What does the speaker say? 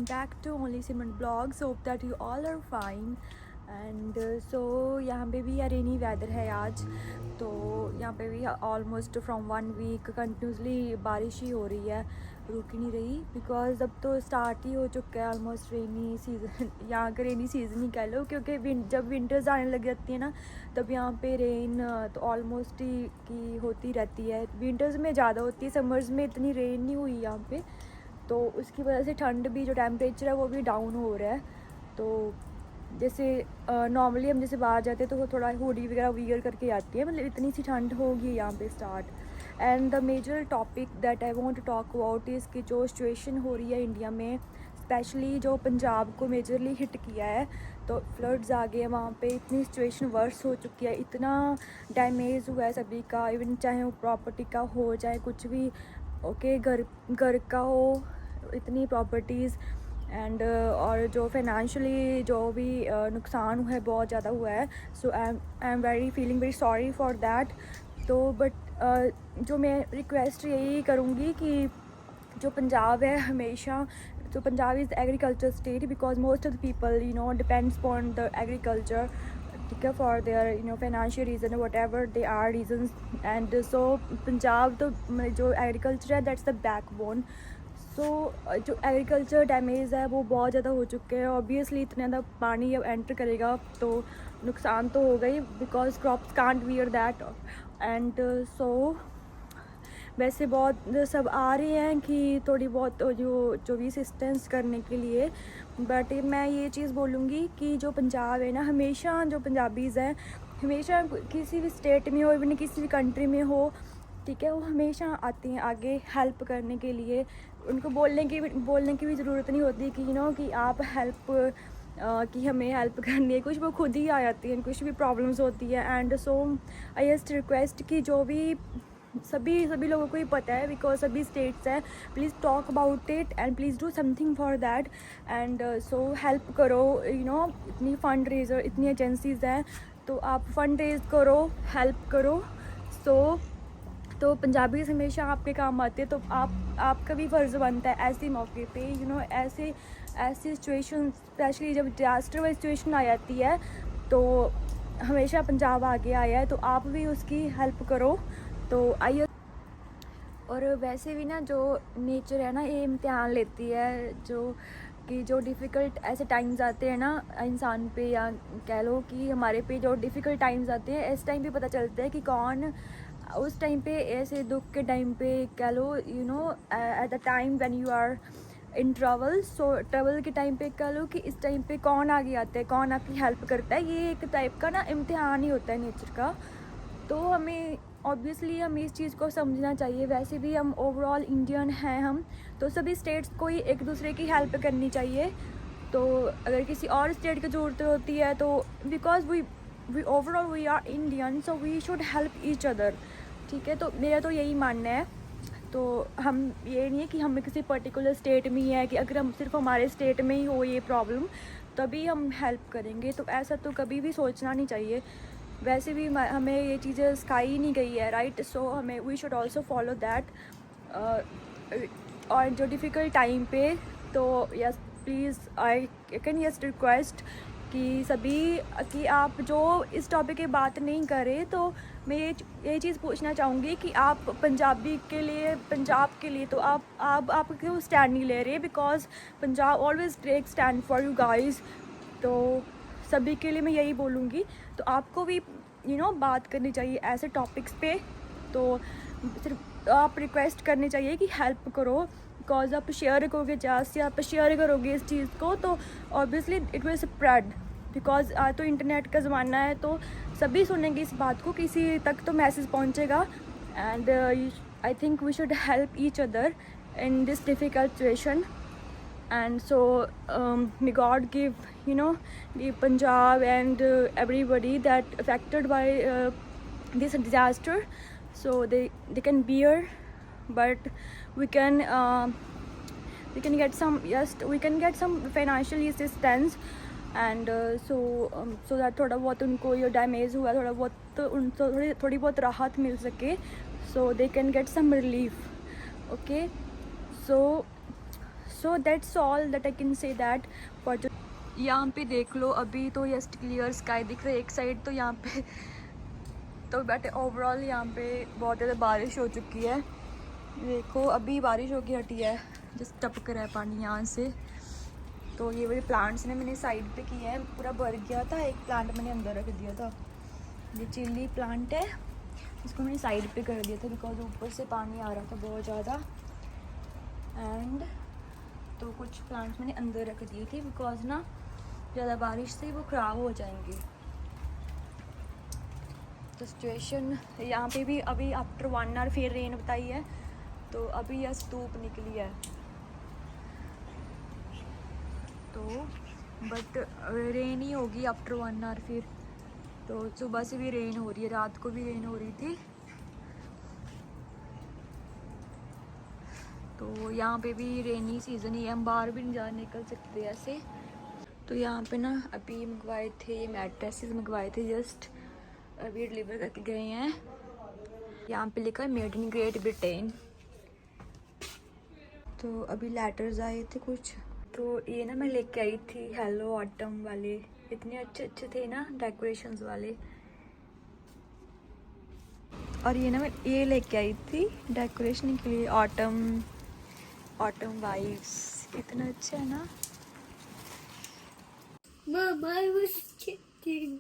back to Only Simran Blogs. Hope that you all are fine. And so यहाँ पे भी rainy weather है आज, तो यहाँ पे भी ऑलमोस्ट फ्रॉम 1 वीक कंटिन्यूसली बारिश ही हो रही है, रुक ही नहीं रही। बिकॉज अब तो स्टार्ट ही हो चुका है ऑलमोस्ट रेनी सीज़न, यहाँ का रेनी सीज़न ही कह लो, क्योंकि जब विंटर्स आने लग जाती है ना तब यहाँ पे रेन तो ऑलमोस्ट ही की होती रहती है। विंटर्स में ज़्यादा होती है, समर्स में इतनी रेन नहीं हुई यहाँ पे, तो उसकी वजह से ठंड भी, जो टेम्परेचर है वो भी डाउन हो रहा है। तो जैसे नॉर्मली हम जैसे बाहर जाते हैं तो वो थोड़ा हुडी वगैरह वियर करके आती है, मतलब इतनी सी ठंड होगी यहाँ पे start. And the major topic that I want to talk about is कि जो सिचुएशन हो रही है इंडिया में, स्पेशली जो पंजाब को मेजरली हिट किया है, तो फ्लड्स आ गए हैं वहाँ पे, इतनी सिचुएशन वर्स हो चुकी है, इतना डैमेज हुआ है सभी का, इवन चाहे वो प्रॉपर्टी का हो चाहे कुछ भी, ओके, घर का हो, इतनी प्रॉपर्टीज़ एंड और जो फाइनेंशियली जो भी नुकसान हुआ है बहुत ज़्यादा हुआ है। So I am very feeling very sorry for that. तो बट जो मैं रिक्वेस्ट यही करूँगी कि जो पंजाब है हमेशा, तो Punjab is agriculture state, because most of the people depends upon the agriculture, ठीक है, for their financial reason whatever they are reasons. And so Punjab तो जो एग्रीकल्चर है दैट्स द बैकबोन। सो जो एग्रीकल्चर डैमेज है वो बहुत ज़्यादा हो चुके हैं। ऑब्वियसली इतना ज़्यादा पानी अब एंटर करेगा तो नुकसान तो होगा ही, because crops can't wear that. And so वैसे बहुत सब आ रहे हैं कि थोड़ी बहुत जो भी असिस्टेंस करने के लिए, बट मैं ये चीज़ बोलूँगी कि जो पंजाब है ना, हमेशा जो पंजाबीज़ हैं, हमेशा किसी भी स्टेट में हो, इवन किसी भी कंट्री में हो, ठीक है, वो हमेशा आते हैं आगे हेल्प करने के लिए। उनको बोलने की भी ज़रूरत नहीं होती कि कि आप हेल्प कि हमें हेल्प करनी है, कुछ वो खुद ही आ जाती हैं, कुछ भी प्रॉब्लम्स होती है। And so I just request कि जो भी सभी लोगों को ही पता है, बिकॉज सभी स्टेट्स हैं, please talk about it and please do something for that. And so help करो, इतनी फंड रेजर, इतनी एजेंसीज़ हैं, तो आप फंड रेज करो, हेल्प करो। तो पंजाबी हमेशा आपके काम आते हैं, तो आपका भी फ़र्ज़ बनता है ऐसे मौके पे, ऐसे सिचुएशन, स्पेशली जब डिजास्टर वाली सिचुएशन आ जाती है, तो हमेशा पंजाब आगे आया है, तो आप भी उसकी हेल्प करो। तो आइए। और वैसे भी ना जो नेचर है ना, ये इम्तिहान लेती है, जो डिफ़िकल्ट ऐसे टाइम्स आते हैं ना इंसान पे, या कह लो कि हमारे पे जो डिफ़िकल्ट टाइम्स आते हैं, इस टाइम पे पता चलता है कि कौन उस टाइम पे, ऐसे दुख के टाइम पे कह लो, at the time when you are in trouble, so trouble के टाइम पे कह लो कि इस टाइम पे कौन आगे आता है, कौन आपकी हेल्प करता है। ये एक टाइप का ना इम्तिहान ही होता है नेचर का। तो हमें ऑब्वियसली हमें इस चीज़ को समझना चाहिए। वैसे भी हम ओवरऑल इंडियन हैं हम, तो सभी स्टेट्स को ही एक दूसरे की हेल्प करनी चाहिए। तो अगर किसी और स्टेट की ज़रूरत होती है तो because we overall we are Indian, so we should help each other, ठीक है। तो मेरा तो यही मानना है। तो हम ये नहीं है कि हमें किसी पर्टिकुलर स्टेट में ही है कि अगर हम सिर्फ हमारे स्टेट में ही हो ये प्रॉब्लम तभी हम हेल्प करेंगे, तो ऐसा तो कभी भी सोचना नहीं चाहिए। वैसे भी हमें ये चीज़ें सिखाई नहीं गई है, राइट। सो हमें we should also follow that. और जो डिफ़िकल्ट टाइम पे, तो yes please I can yes request कि सभी कि आप जो इस टॉपिक पे बात नहीं करें, तो मैं ये चीज़ पूछना चाहूँगी कि आप पंजाबी के लिए, पंजाब के लिए, तो आप क्यों स्टैंड नहीं ले रहे, because Punjab always take stand for you guys. तो सभी के लिए मैं यही बोलूँगी, तो आपको भी बात करनी चाहिए ऐसे टॉपिक्स पे। तो सिर्फ आप रिक्वेस्ट करनी चाहिए कि हेल्प करो, बिकॉज आप शेयर करोगे, जैसे आप शेयर करोगे इस चीज़ को, तो obviously it will spread, because आज तो इंटरनेट का ज़माना है, तो सभी सुनेंगे इस बात को, किसी तक तो मैसेज पहुँचेगा। And I think we should help each other in this difficult situation. And so may God give the Punjab and everybody that affected by this disaster, so they can bear, but we can get some, yes, we can get some financial assistance। And so that थोड़ा बहुत उनको ये damage हुआ, थोड़ा बहुत उनको थोड़ी बहुत राहत मिल सके, so they can get some relief, okay. So so that's all that I can say that for. यहाँ पे देख लो, अभी तो जस्ट क्लियर स्काई दिख रहा है एक साइड, तो यहाँ पे तो बट ओवरऑल यहाँ पे बहुत ज़्यादा बारिश हो चुकी है। देखो अभी बारिश होके हटी है, जस्ट टपक रहा है पानी यहाँ से। तो ये वाले प्लांट्स ने मैंने साइड पे किए हैं, पूरा भर गया था, एक प्लांट मैंने अंदर रख दिया था। ये चिल्ली प्लांट है, इसको मैंने साइड पे कर दिया था बिकॉज ऊपर से पानी आ रहा था बहुत ज़्यादा। एंड तो कुछ प्लांट्स मैंने अंदर रख दिए थे बिकॉज ना ज़्यादा बारिश से वो ख़राब हो जाएंगे। तो सिचुएशन यहाँ पे भी अभी आफ्टर 1 आवर फिर रेन बताई है, तो अभी यह धूप निकली है। तो बट रेन ही होगी आफ्टर 1 आवर फिर। तो सुबह से भी रेन हो रही है, रात को भी रेन हो रही थी। तो यहाँ पे भी रेनी सीज़न ही है, हम बाहर भी नहीं जा निकल सकते ऐसे। तो यहाँ पे ना अभी मंगवाए थे ये मैट्रेसेस मंगवाए थे, जस्ट अभी डिलीवर करके गए हैं। यहाँ पे लिखा है मेड इन ग्रेट ब्रिटेन। तो अभी लेटर्स आए थे कुछ, तो ये ना मैं लेके आई थी हेलो ऑटम वाले, इतने अच्छे अच्छे थे ना डेकोरेशंस वाले। और ये ना मैं ये लेके आई थी डेकोरेशन के लिए ऑटम वाइब्स, कितना अच्छा है ना। Mom, I was kidding.